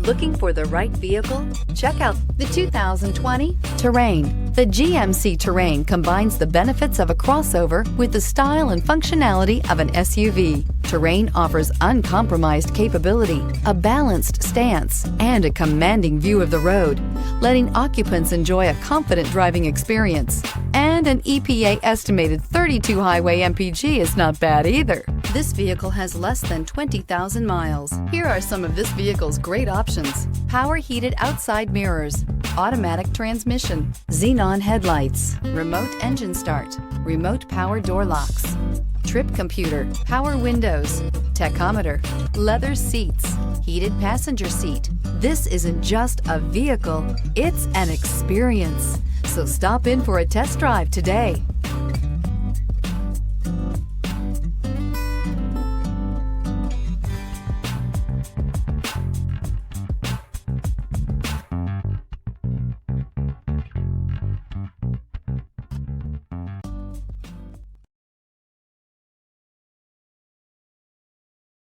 Looking for the right vehicle? Check out the 2020 Terrain. The GMC Terrain combines the benefits of a crossover with the style and functionality of an SUV. Terrain offers uncompromised capability, a balanced stance, and a commanding view of the road, letting occupants enjoy a confident driving experience. And an EPA estimated 32 highway MPG is not bad either. This vehicle has less than 20,000 miles. Here are some of this vehicle's great options: power heated outside mirrors, automatic transmission, xenon headlights, remote engine start, remote power door locks, trip computer, power windows, tachometer, leather seats, heated passenger seat. This isn't just a vehicle, it's an experience. So stop in for a test drive today.